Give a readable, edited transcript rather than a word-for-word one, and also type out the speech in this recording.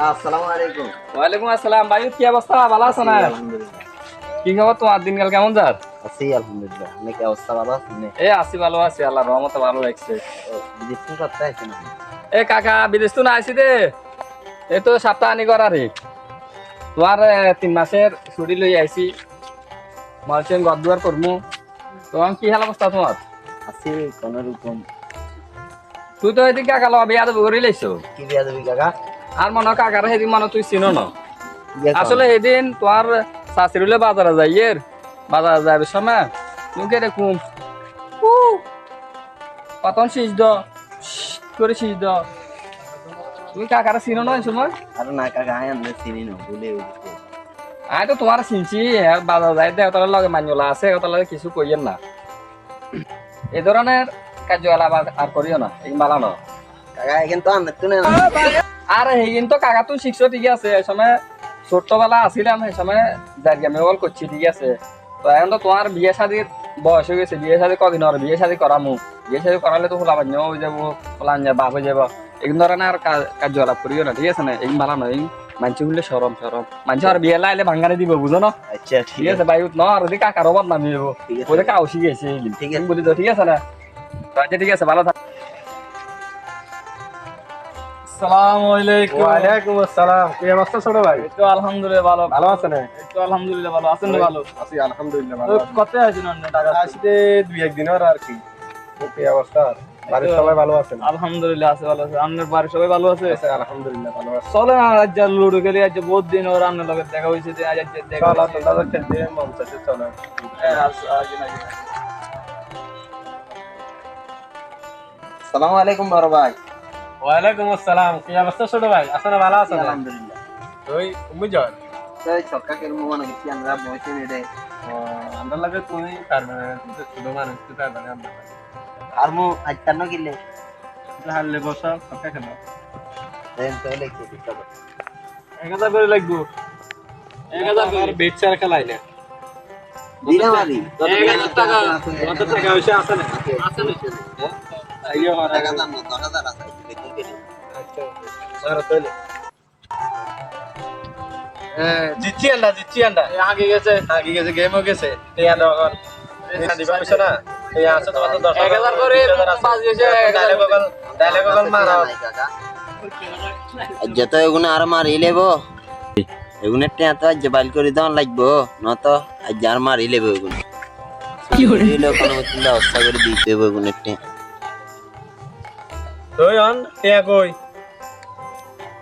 আসসালামু আলাইকুম। ওয়ালাইকুম আসসালাম। ভাই কি অবস্থা, ভালো আছো না? আলহামদুলিল্লাহ। কি খবর তোমার, দিনকাল কেমন যার? আছি আলহামদুলিল্লাহ। আপনি কি অবস্থা ভালো আছেন? এই আছি, ভালো আছি, আল্লাহর রহমতে ভালো লাগছে। বিদেশ থেকে করতে আছেন? এ কাকা, বিদেশ তো না আইছি দে, এই তো সপ্তাহ আনি করারে তোমার 3 মাসের ছুটি লই আইছি, মালচেন ঘর দুয়ার করমু। তোমার কি হাল অবস্থা তোমার? আছি কোন রকম। তুই তো এদিকে কাকা লওয়া বিয়া দেবো করে লাইছো। কি বিয়া দেবি কাকা? আর মনে হয় কাকার সেদিন মনে তুই চিনো না। বিয়া কর। আসলে সেদিন তোমার শাশুড়িলে বাজারে যাই, বাজারে যাবে সময় তুমি কে দেখুন কতন শীষ দ করে শীষ দ, তুমি কাকারা চিনো না এই সময়? আরে না কাকা, আমি চিনি না, ভুলে গেছি। আমি তো তোমার চিনছি, বাজার যাই দেয় তার লগে মান্যলা আছে, তার লগে কিছু কইয়েন না। এই ধরনের কার্যকলাপ আর করিও না, এই মালানো। কাকা এখন তো আমি তুনে না। আর এই কিন্তু কাকা তুই শিখছো ঠিক আছে, এই সময় ছোট্টবেলা আসিলাম, এই সময় জায়গা মেবল করছি ঠিক আছে। তো এখন তো তোমার বিয়ে শাদির বয়স হয়ে গেছে, বিয়ে শাদি কদিন আর বিয়ে শাদি করামু, বিয়ে শাদি করালে তো হোলা বান্য হয়ে যাবো, হোলান যা বাপ হয়ে যাবো। এই ধরনের আর কার্যকলাপ করিও না ঠিক আছে না, এই মালা নয়। মানছি বললে সরম সরম, মানছি আর বিয়ে লাইলে ভাঙ্গারে দিব, বুঝো না? আচ্ছা ঠিক আছে ভাই, ন আর ওদিকে কাকার অবাদ নামিয়ে যাবো, ওদের কাউ শিখেছে ঠিক আছে, বলি তো ঠিক আছে না? তো আচ্ছা ঠিক আছে, ভালো থাক। আসসালামু আলাইকুম। ওয়ালাইকুম আসসালাম। কি অবস্থা ছোট ভাই? এই তো আলহামদুলিল্লাহ ভালো। ভালো আছেন? এই তো আলহামদুলিল্লাহ ভালো আছেন? ভালো আছি আলহামদুলিল্লাহ ভালো তো আছি। কত আছেন অন্য টাকা? আসতে দুই একদিন আর কি। কি অবস্থা? বাড়ির সবাই ভালো আছেন? আলহামদুলিল্লাহ আছে, ভালো আছে। আপনার বাড়ির সবাই ভালো আছে? আছে আলহামদুলিল্লাহ ভালো আছে। চলে না আজ যা লুডো খেলি, আজ বহুত দিন ওর আপনার লগে দেখা হয়েছে, যে আজ দেখা চলো হয়েছে। তো দাদা খেলতে মন চাইছে, চলো। হ্যাঁ, আসেন। আসসালামু আলাইকুম বড় ভাই। ওয়ালাইকুম আসসালাম। কি অবস্থা ছোট ভাই? আছেন ভালো আছেন? আলহামদুলিল্লাহ। ওই উম্মি জয়। তাই সরকার কেমন মনে করছি আমরা বসে নেড়ে আমরা লাগে তুমি পারবে না, তুমি তো ছোট মানুষ, তুই পারবে না আমরা। আর মু আজ কেন গেলে হারলে বসা সবটা খেলো। দেন তো লিখে দিতে হবে। 1000 করে লাগবো, 1000 আর বেট চার খেলাই না। দিলাম আমি 1000 টাকা। কত টাকা হইছে আছে না? আছে না? আইও আর টাকা দাম না 10,000 আছে লিখে দিলে। আচ্ছা সারা তাইলে জিতছি আন্ডা আগে গেছে আগে গেছে, গেম হয়ে গেছে। এই আন্ডা এখন দিবা পয়সা না, এই আছে তোমার তো 1000 করে বাজ গেছে। ডায়লগ গল মারা। যত এগুলো আর মারি লেবো, এগুলো তো আজ বাইল করে দেওয়ান লাগবো, নত আজ আর মারি লেবো এগুলো। কি করে কোনো চিন্তা অবস্থা করে দিতে হবে এগুলো। তুই অন টিয়া কই